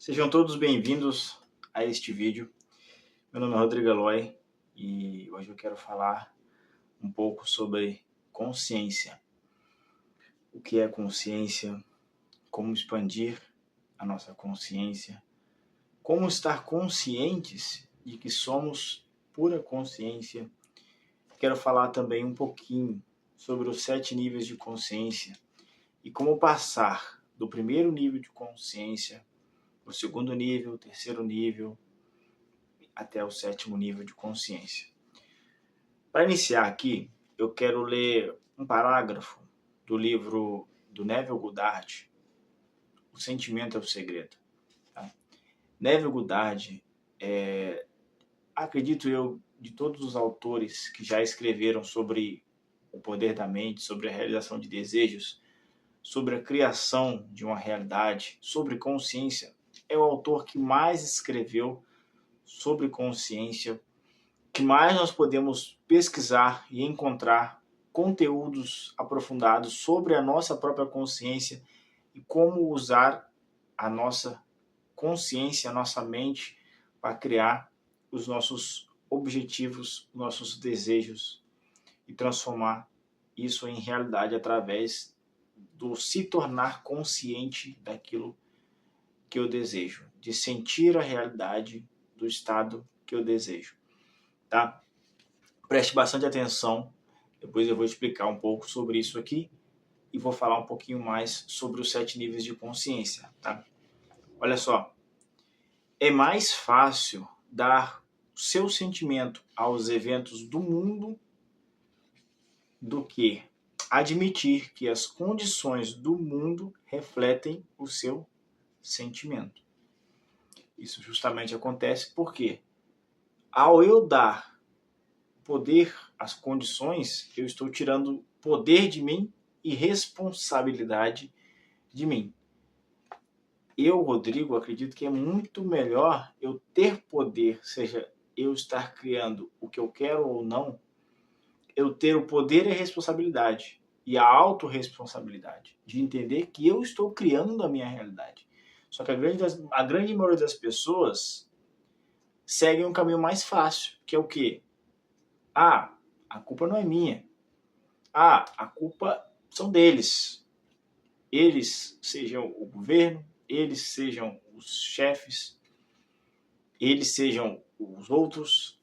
Sejam todos bem-vindos a este vídeo. Meu nome é Rodrigo Eloy e hoje eu quero falar um pouco sobre consciência. O que é consciência? Como expandir a nossa consciência? Como estar conscientes de que somos pura consciência? Quero falar também um pouquinho sobre os 7 níveis de consciência e como passar do primeiro nível de consciência o segundo nível, o terceiro nível, até o 7º nível de consciência. Para iniciar aqui, eu quero ler um parágrafo do livro do Neville Goddard, O Sentimento é o Segredo. Tá? Neville Goddard acredito eu, de todos os autores que já escreveram sobre o poder da mente, sobre a realização de desejos, sobre a criação de uma realidade, sobre consciência, é o autor que mais escreveu sobre consciência, que mais nós podemos pesquisar e encontrar conteúdos aprofundados sobre a nossa própria consciência e como usar a nossa consciência, a nossa mente para criar os nossos objetivos, nossos desejos e transformar isso em realidade através do se tornar consciente daquilo que eu desejo, de sentir a realidade do estado que eu desejo, tá? Preste bastante atenção, depois eu vou explicar um pouco sobre isso aqui e vou falar um pouquinho mais sobre os 7 níveis de consciência, tá? Olha só, é mais fácil dar o seu sentimento aos eventos do mundo do que admitir que as condições do mundo refletem o seu sentimento. Isso justamente acontece porque, ao eu dar poder às condições, eu estou tirando poder de mim e responsabilidade de mim. Eu, Rodrigo, acredito que é muito melhor eu ter poder, seja eu estar criando o que eu quero ou não, eu ter o poder e a responsabilidade e a autorresponsabilidade de entender que eu estou criando a minha realidade. Só que a grande maioria das pessoas seguem um caminho mais fácil, que é o quê? A culpa não é minha. A culpa são deles. Eles sejam o governo, eles sejam os chefes, eles sejam os outros.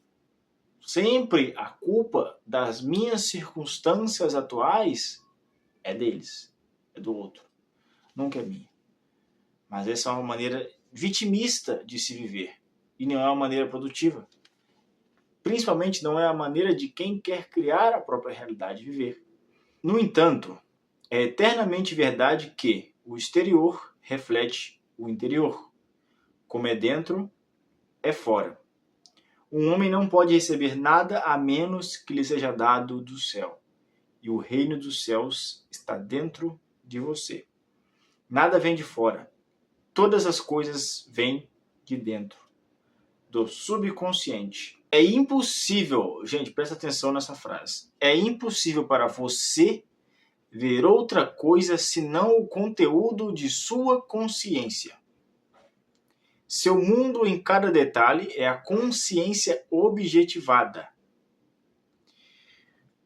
Sempre a culpa das minhas circunstâncias atuais é deles, é do outro. Nunca é minha. Mas essa é uma maneira vitimista de se viver e não é uma maneira produtiva. Principalmente não é a maneira de quem quer criar a própria realidade e viver. No entanto, é eternamente verdade que o exterior reflete o interior. Como é dentro, é fora. Um homem não pode receber nada a menos que lhe seja dado do céu. E o reino dos céus está dentro de você. Nada vem de fora. Todas as coisas vêm de dentro, do subconsciente. É impossível, gente, presta atenção nessa frase. É impossível para você ver outra coisa senão o conteúdo de sua consciência. Seu mundo em cada detalhe é a consciência objetivada.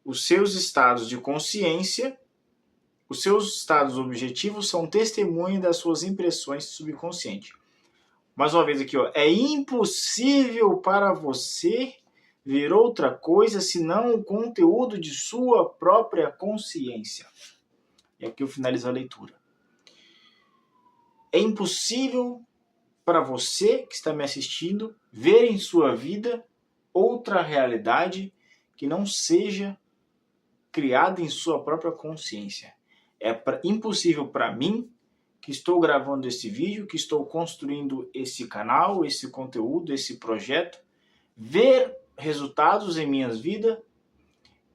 Os seus estados de consciência, os seus estados objetivos são testemunho das suas impressões subconscientes. Mais uma vez aqui, ó, é impossível para você ver outra coisa senão o conteúdo de sua própria consciência. E aqui eu finalizo a leitura. É impossível para você que está me assistindo ver em sua vida outra realidade que não seja criada em sua própria consciência. É impossível para mim, que estou gravando esse vídeo, que estou construindo esse canal, esse conteúdo, esse projeto, ver resultados em minhas vidas,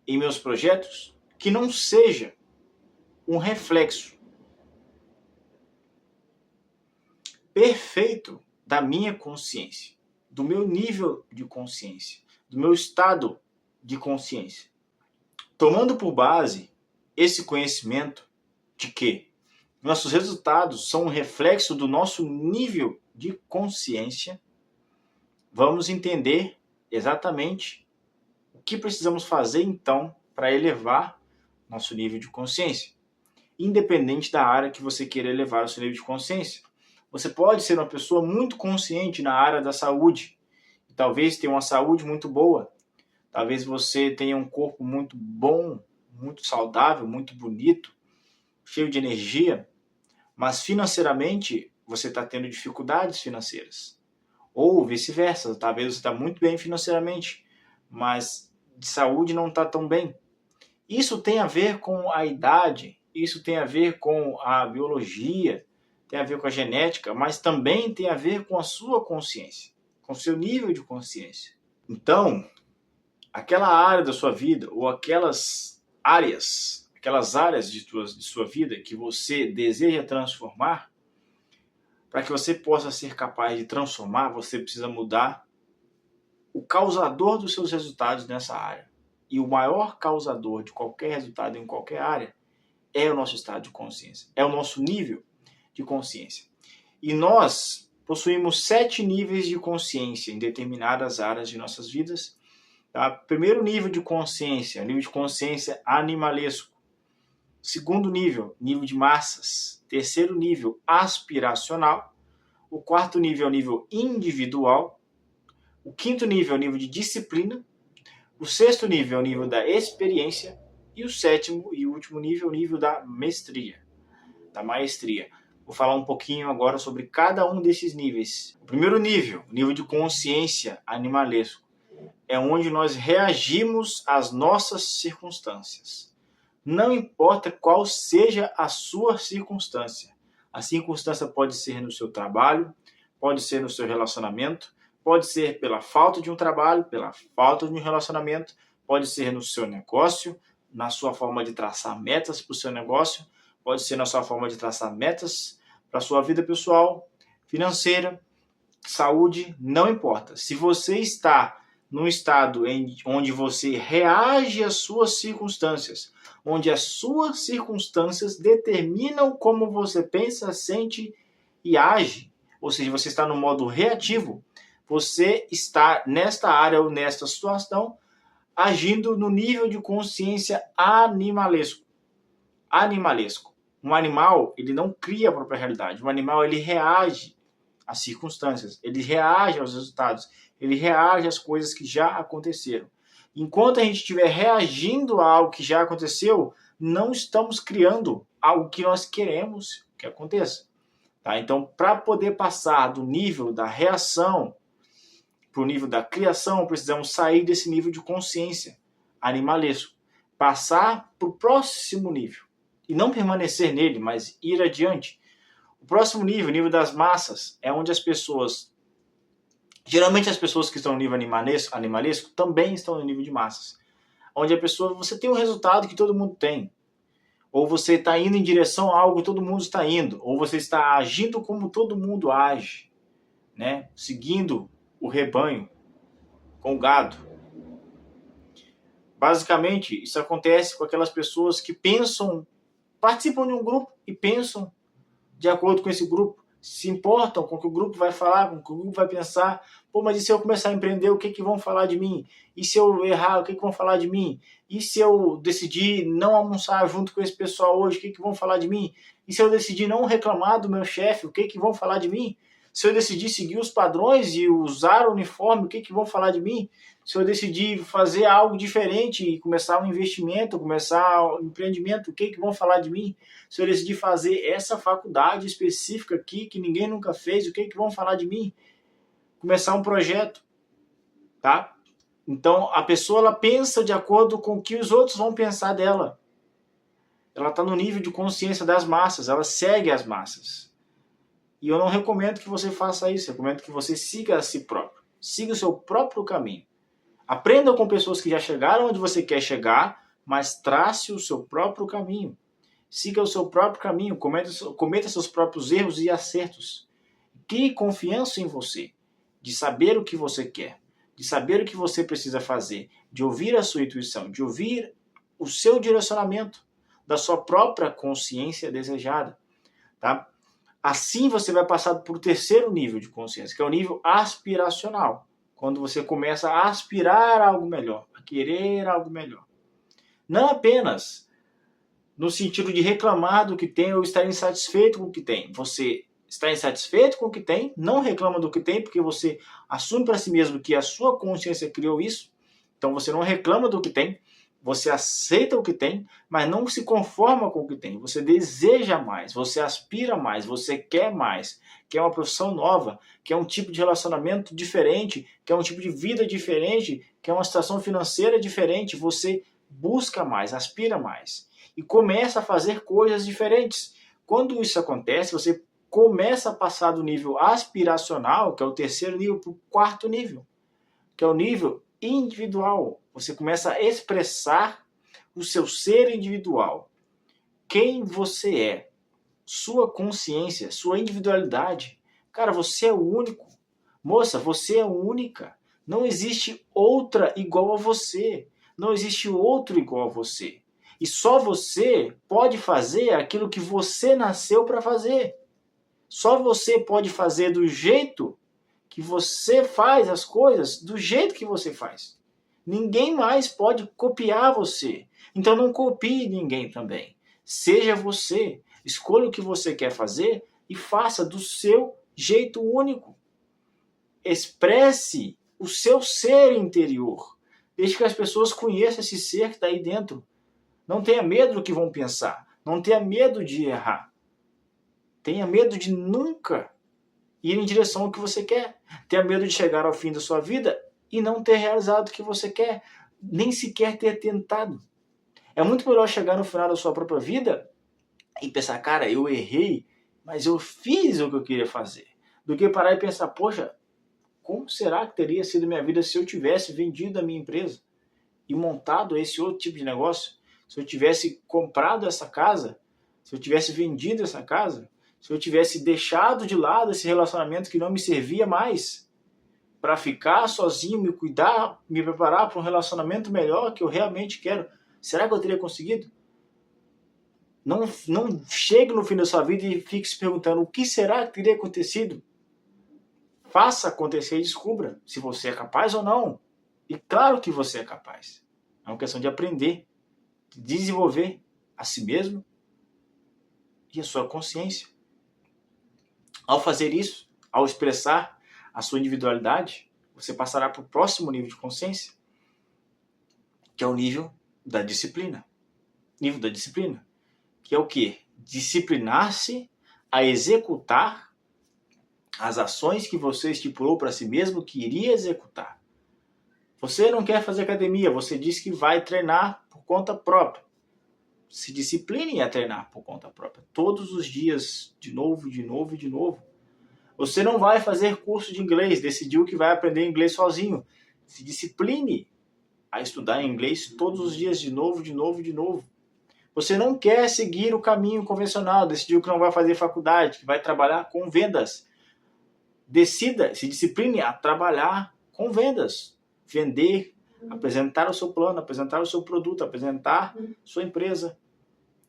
em meus projetos, que não seja um reflexo perfeito da minha consciência, do meu nível de consciência, do meu estado de consciência. Tomando por base esse conhecimento de que nossos resultados são um reflexo do nosso nível de consciência, vamos entender exatamente o que precisamos fazer então para elevar nosso nível de consciência, independente da área que você queira elevar o seu nível de consciência. Você pode ser uma pessoa muito consciente na área da saúde, e talvez tenha uma saúde muito boa, talvez você tenha um corpo muito bom, muito saudável, muito bonito, cheio de energia, mas financeiramente você está tendo dificuldades financeiras. Ou vice-versa, talvez você está muito bem financeiramente, mas de saúde não está tão bem. Isso tem a ver com a idade, isso tem a ver com a biologia, tem a ver com a genética, mas também tem a ver com a sua consciência, com o seu nível de consciência. Então, aquela área da sua vida ou aquelas áreas de sua vida que você deseja transformar, para que você possa ser capaz de transformar, você precisa mudar o causador dos seus resultados nessa área. E o maior causador de qualquer resultado em qualquer área é o nosso estado de consciência, é o nosso nível de consciência. E nós possuímos 7 níveis de consciência em determinadas áreas de nossas vidas. Tá? Primeiro nível de consciência, nível de consciência animalesco. Segundo nível, nível de massas. Terceiro nível, aspiracional. O quarto nível é o nível individual. O quinto nível é o nível de disciplina. O sexto nível é o nível da experiência. E o sétimo e último nível é o nível da mestria, da maestria. Vou falar um pouquinho agora sobre cada um desses níveis. O primeiro nível, o nível de consciência animalesco, é onde nós reagimos às nossas circunstâncias. Não importa qual seja a sua circunstância. A circunstância pode ser no seu trabalho, pode ser no seu relacionamento, pode ser pela falta de um trabalho, pela falta de um relacionamento, pode ser no seu negócio, na sua forma de traçar metas para o seu negócio, pode ser na sua forma de traçar metas para a sua vida pessoal, financeira, saúde, não importa. Se você está num estado onde você reage às suas circunstâncias, onde as suas circunstâncias determinam como você pensa, sente e age, ou seja, você está no modo reativo, você está nesta área ou nesta situação agindo no nível de consciência animalesco. Um animal, ele não cria a própria realidade. Um animal, ele reage às circunstâncias, ele reage aos resultados, ele reage às coisas que já aconteceram. Enquanto a gente estiver reagindo a algo que já aconteceu, não estamos criando algo que nós queremos que aconteça. Tá? Então, para poder passar do nível da reação para o nível da criação, precisamos sair desse nível de consciência animalesco, passar para o próximo nível e não permanecer nele, mas ir adiante. O próximo nível, o nível das massas, é onde as pessoas, geralmente as pessoas que estão no nível animalesco também estão no nível de massas, onde a pessoa, você tem um resultado que todo mundo tem, ou você está indo em direção a algo que todo mundo está indo, ou você está agindo como todo mundo age, né? Seguindo o rebanho com o gado. Basicamente, isso acontece com aquelas pessoas que pensam, participam de um grupo e pensam de acordo com esse grupo, se importam com o que o grupo vai falar, com o que o grupo vai pensar. Pô, mas e se eu começar a empreender, o que vão falar de mim? E se eu errar, o que vão falar de mim? E se eu decidir não almoçar junto com esse pessoal hoje, o que vão falar de mim? E se eu decidir não reclamar do meu chefe, o que vão falar de mim? Se eu decidir seguir os padrões e usar o uniforme, o que vão falar de mim? Se eu decidir fazer algo diferente e começar um investimento, começar um empreendimento, o que vão falar de mim? Se eu decidir fazer essa faculdade específica aqui, que ninguém nunca fez, o que vão falar de mim? Começar um projeto, tá? Então, a pessoa, ela pensa de acordo com o que os outros vão pensar dela. Ela está no nível de consciência das massas, ela segue as massas. E eu não recomendo que você faça isso, eu recomendo que você siga a si próprio. Siga o seu próprio caminho. Aprenda com pessoas que já chegaram onde você quer chegar, mas trace o seu próprio caminho. Siga o seu próprio caminho, cometa seus próprios erros e acertos. Crie confiança em você, de saber o que você quer, de saber o que você precisa fazer, de ouvir a sua intuição, de ouvir o seu direcionamento, da sua própria consciência desejada. tá? Assim você vai passar para o terceiro nível de consciência, que é o nível aspiracional. Quando você começa a aspirar a algo melhor, a querer algo melhor. Não apenas no sentido de reclamar do que tem ou estar insatisfeito com o que tem. Você está insatisfeito com o que tem, não reclama do que tem, porque você assume para si mesmo que a sua consciência criou isso. Então você não reclama do que tem, você aceita o que tem, mas não se conforma com o que tem. Você deseja mais, você aspira mais, você quer mais, quer uma profissão nova, quer um tipo de relacionamento diferente, quer um tipo de vida diferente, quer uma situação financeira diferente. Você busca mais, aspira mais e começa a fazer coisas diferentes. Quando isso acontece, você começa a passar do nível aspiracional, que é o terceiro nível, para o quarto nível, que é o nível individual. Você começa a expressar o seu ser individual. Quem você é, sua consciência, sua individualidade. Cara, você é o único. Moça, você é única. Não existe outra igual a você. Não existe outro igual a você. E só você pode fazer aquilo que você nasceu para fazer. Só você pode fazer do jeito que você faz as coisas, do jeito que você faz. Ninguém mais pode copiar você. Então não copie ninguém também. Seja você. Escolha o que você quer fazer e faça do seu jeito único. Expresse o seu ser interior. Deixe que as pessoas conheçam esse ser que está aí dentro. Não tenha medo do que vão pensar. Não tenha medo de errar. Tenha medo de nunca ir em direção ao que você quer. Tenha medo de chegar ao fim da sua vida e não ter realizado o que você quer. Nem sequer ter tentado. É muito melhor chegar no final da sua própria vida e pensar, cara, eu errei, mas eu fiz o que eu queria fazer. Do que parar e pensar, poxa, como será que teria sido minha vida se eu tivesse vendido a minha empresa e montado esse outro tipo de negócio? Se eu tivesse comprado essa casa, se eu tivesse vendido essa casa, se eu tivesse deixado de lado esse relacionamento que não me servia mais para ficar sozinho, me cuidar, me preparar para um relacionamento melhor que eu realmente quero, será que eu teria conseguido? Não chegue no fim da sua vida e fique se perguntando o que será que teria acontecido. Faça acontecer e descubra se você é capaz ou não. E claro que você é capaz. É uma questão de aprender, de desenvolver a si mesmo e a sua consciência. Ao fazer isso, ao expressar a sua individualidade, você passará para o próximo nível de consciência, que é o nível da disciplina. Nível da disciplina, que é o quê? Disciplinar-se a executar as ações que você estipulou para si mesmo que iria executar. Você não quer fazer academia, você diz que vai treinar por conta própria. Se discipline a treinar por conta própria. Todos os dias, de novo, de novo e de novo. Você não vai fazer curso de inglês, decidiu que vai aprender inglês sozinho. Se discipline a estudar inglês todos os dias, de novo, de novo, de novo. Você não quer seguir o caminho convencional, decidiu que não vai fazer faculdade, que vai trabalhar com vendas. Decida, se discipline a trabalhar com vendas. Vender, apresentar o seu plano, apresentar o seu produto, apresentar sua empresa.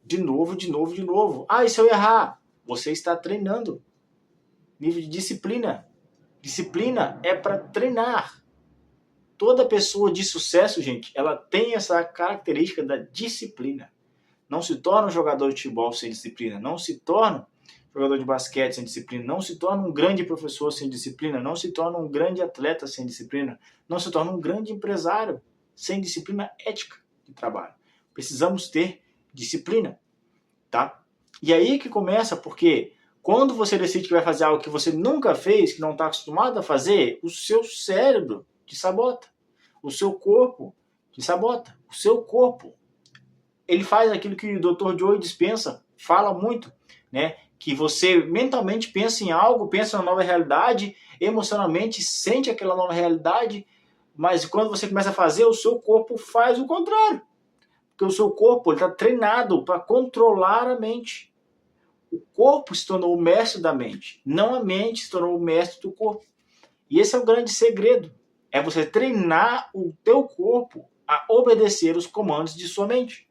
De novo, de novo, de novo. Ah, e se eu errar? Você está treinando. Nível de disciplina. Disciplina é para treinar. Toda pessoa de sucesso, gente, ela tem essa característica da disciplina. Não se torna um jogador de futebol sem disciplina. Não se torna um jogador de basquete sem disciplina. Não se torna um grande professor sem disciplina. Não se torna um grande atleta sem disciplina. Não se torna um grande empresário sem disciplina ética de trabalho. Precisamos ter disciplina, tá? E aí que começa, porque quando você decide que vai fazer algo que você nunca fez, que não está acostumado a fazer, o seu cérebro te sabota. O seu corpo te sabota. O seu corpo, ele faz aquilo que o Dr. Joe Dispenza fala muito, né? Que você mentalmente pensa em algo, pensa na nova realidade, emocionalmente sente aquela nova realidade, mas quando você começa a fazer, o seu corpo faz o contrário. Porque o seu corpo está treinado para controlar a mente. O corpo se tornou o mestre da mente, não a mente se tornou o mestre do corpo. E esse é o grande segredo. É você treinar o teu corpo a obedecer os comandos de sua mente.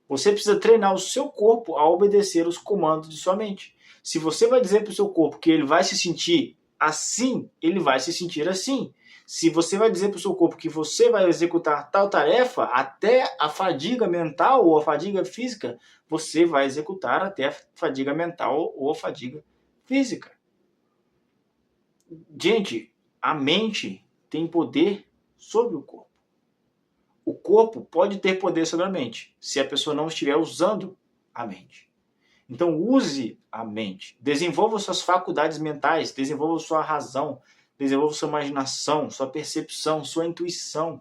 Você precisa treinar o seu corpo a obedecer os comandos de sua mente. Se você vai dizer para o seu corpo que ele vai se sentir assim, ele vai se sentir assim. Se você vai dizer para o seu corpo que você vai executar tal tarefa, até a fadiga mental ou a fadiga física, você vai executar até a fadiga mental ou a fadiga física. Gente, a mente tem poder sobre o corpo. O corpo pode ter poder sobre a mente, se a pessoa não estiver usando a mente. Então use a mente, desenvolva suas faculdades mentais, desenvolva sua razão, desenvolva sua imaginação, sua percepção, sua intuição,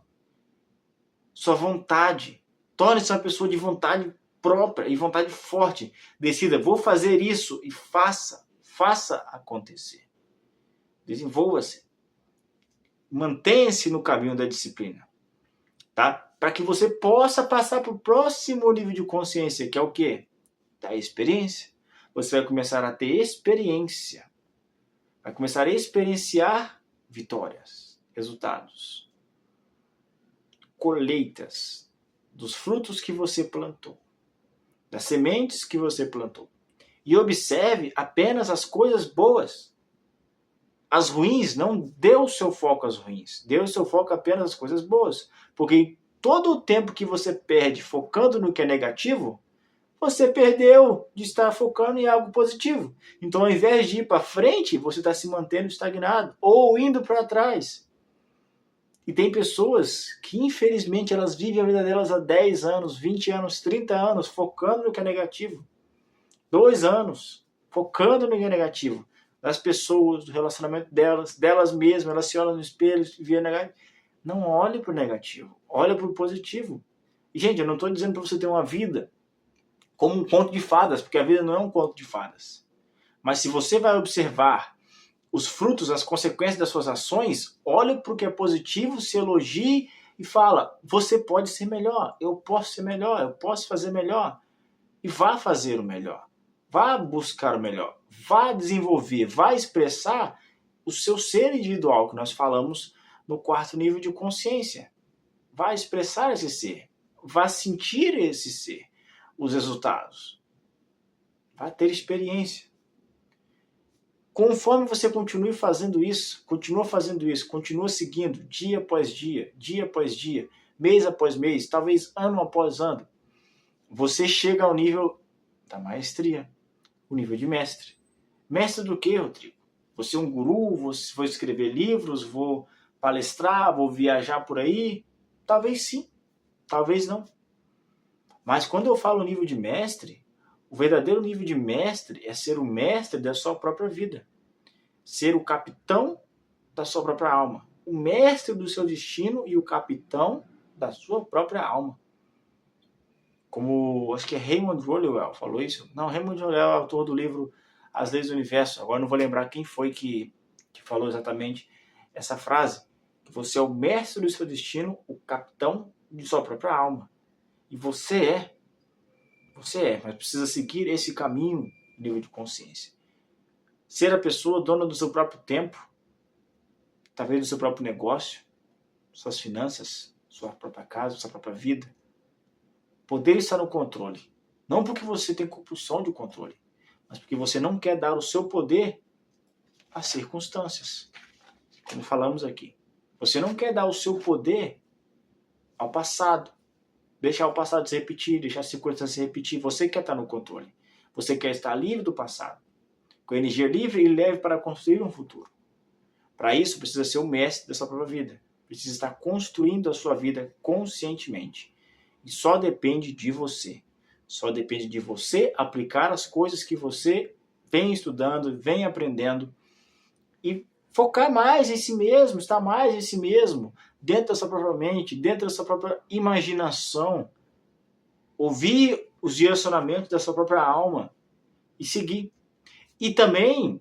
sua vontade. Torne-se uma pessoa de vontade própria e vontade forte. Decida, vou fazer isso e faça acontecer. Desenvolva-se. Mantenha-se no caminho da disciplina, tá? Para que você possa passar para o próximo nível de consciência, que é o quê? Da experiência. Você vai começar a ter experiência. Vai começar a experienciar vitórias, resultados, colheitas dos frutos que você plantou, das sementes que você plantou. E observe apenas as coisas boas. As ruins, não dê o seu foco às ruins. Dê o seu foco apenas às coisas boas. Porque todo o tempo que você perde focando no que é negativo, você perdeu de estar focando em algo positivo. Então, ao invés de ir para frente, você está se mantendo estagnado ou indo para trás. E tem pessoas que, infelizmente, elas vivem a vida delas há 10 anos, 20 anos, 30 anos, focando no que é negativo. 2 anos, focando no que é negativo. Das pessoas, do relacionamento delas mesmas, elas se olham no espelho e veem negativo. Não olhe para o negativo, olhe para o positivo. E, gente, eu não estou dizendo para você ter uma vida como um conto de fadas, porque a vida não é um conto de fadas. Mas se você vai observar os frutos, as consequências das suas ações, olhe para o que é positivo, se elogie e fala, você pode ser melhor, eu posso ser melhor, eu posso fazer melhor. E vá fazer o melhor. Vá buscar o melhor. Vá desenvolver, vá expressar o seu ser individual, que nós falamos no 4º nível de consciência. Vá expressar esse ser. Vá sentir esse ser, os resultados. Vá ter experiência. Conforme você continue fazendo isso, continua seguindo dia após dia, mês após mês, talvez ano após ano, você chega ao nível da maestria, o nível de mestre. Mestre do quê, Rodrigo? Você é um guru? Você vou escrever livros? Vou palestrar? Vou viajar por aí? Talvez sim, talvez não. Mas quando eu falo nível de mestre, o verdadeiro nível de mestre é ser o mestre da sua própria vida. Ser o capitão da sua própria alma. O mestre do seu destino e o capitão da sua própria alma. Como, acho que é Raymond Rolwell falou isso. Não, Raymond Rolwell é o autor do livro As Leis do Universo. Agora não vou lembrar quem foi que falou exatamente essa frase. Que você é o mestre do seu destino, o capitão de sua própria alma. E você é, mas precisa seguir esse caminho, nível de consciência. Ser a pessoa dona do seu próprio tempo, talvez do seu próprio negócio, suas finanças, sua própria casa, sua própria vida. Poder estar no controle. Não porque você tem compulsão de controle, mas porque você não quer dar o seu poder às circunstâncias. Como falamos aqui. Você não quer dar o seu poder ao passado. Deixar o passado se repetir, deixar as circunstâncias se repetir. Você quer estar no controle. Você quer estar livre do passado. Com energia livre e leve para construir um futuro. Para isso, precisa ser o mestre da sua própria vida. Precisa estar construindo a sua vida conscientemente. E só depende de você. Só depende de você aplicar as coisas que você vem estudando, vem aprendendo e focar mais em si mesmo, estar mais em si mesmo, dentro da sua própria mente, dentro da sua própria imaginação, ouvir os direcionamentos da sua própria alma e seguir. E também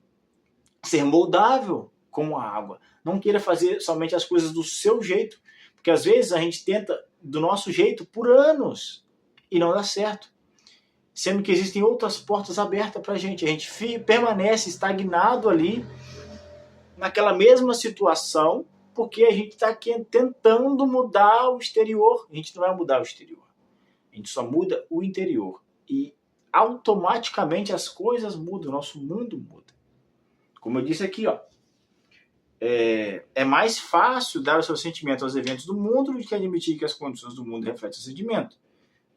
ser moldável como a água. Não queira fazer somente as coisas do seu jeito, porque às vezes a gente tenta do nosso jeito por anos e não dá certo. Sendo que existem outras portas abertas para a gente permanece estagnado ali, naquela mesma situação, porque a gente está tentando mudar o exterior. A gente não vai mudar o exterior. A gente só muda o interior. E automaticamente as coisas mudam, o nosso mundo muda. Como eu disse aqui, ó, é mais fácil dar o seu sentimento aos eventos do mundo do que admitir que as condições do mundo refletem o seu sentimento.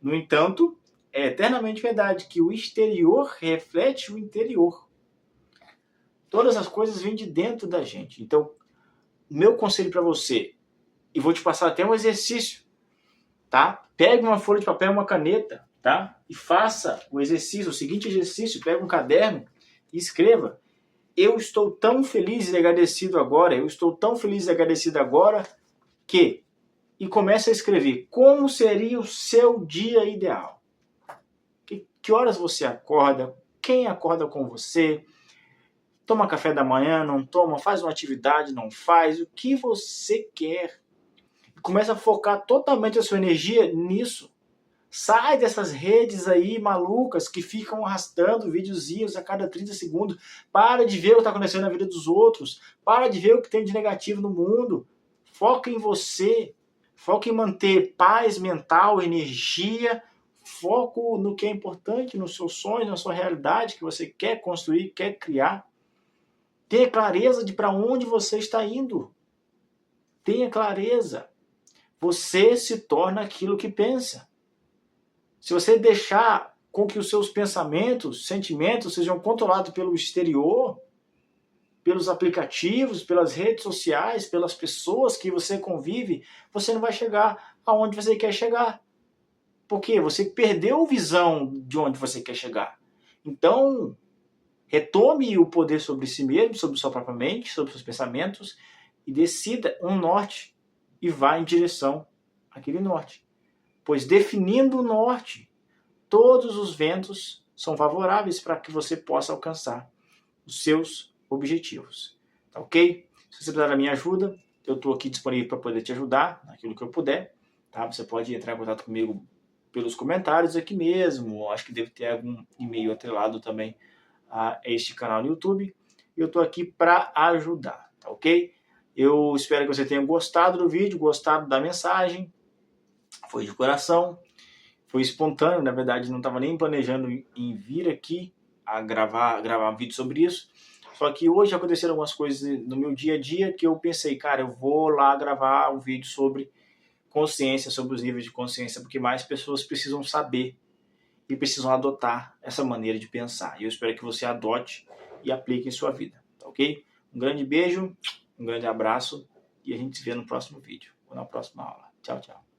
No entanto, é eternamente verdade que o exterior reflete o interior. Todas as coisas vêm de dentro da gente. Então, o meu conselho para você, e vou te passar até um exercício, tá? Pegue uma folha de papel e uma caneta, tá? E faça o exercício, o seguinte exercício, pega um caderno e escreva: eu estou tão feliz e agradecido agora, eu estou tão feliz e agradecido agora que... E comece a escrever como seria o seu dia ideal. Que horas você acorda? Quem acorda com você? Toma café da manhã? Não toma? Faz uma atividade? Não faz? O que você quer? Começa a focar totalmente a sua energia nisso. Sai dessas redes aí malucas que ficam arrastando videozinhos a cada 30 segundos. Para de ver o que está acontecendo na vida dos outros. Para de ver o que tem de negativo no mundo. Foca em você. Foca em manter paz mental, energia. Foco no que é importante, nos seus sonhos, na sua realidade que você quer construir, quer criar. Tenha clareza de para onde você está indo. Tenha clareza. Você se torna aquilo que pensa. Se você deixar com que os seus pensamentos, sentimentos sejam controlados pelo exterior, pelos aplicativos, pelas redes sociais, pelas pessoas que você convive, você não vai chegar aonde você quer chegar. Por quê? Você perdeu a visão de onde você quer chegar. Então, retome o poder sobre si mesmo, sobre sua própria mente, sobre seus pensamentos e decida um norte e vá em direção àquele norte. Pois definindo o norte, todos os ventos são favoráveis para que você possa alcançar os seus objetivos. Tá ok? Se você precisar da minha ajuda, eu estou aqui disponível para poder te ajudar naquilo que eu puder. Tá? Você pode entrar em contato comigo pelos comentários aqui mesmo. Acho que deve ter algum e-mail atrelado também a este canal no YouTube. Eu estou aqui para ajudar. Tá ok? Eu espero que você tenha gostado do vídeo, gostado da mensagem. Foi de coração, foi espontâneo, na verdade não estava nem planejando em vir aqui a gravar um vídeo sobre isso, só que hoje aconteceram algumas coisas no meu dia a dia que eu pensei, cara, eu vou lá gravar um vídeo sobre consciência, sobre os níveis de consciência, porque mais pessoas precisam saber e precisam adotar essa maneira de pensar, e eu espero que você adote e aplique em sua vida, tá ok? Um grande beijo, um grande abraço, e a gente se vê no próximo vídeo, ou na próxima aula. Tchau, tchau.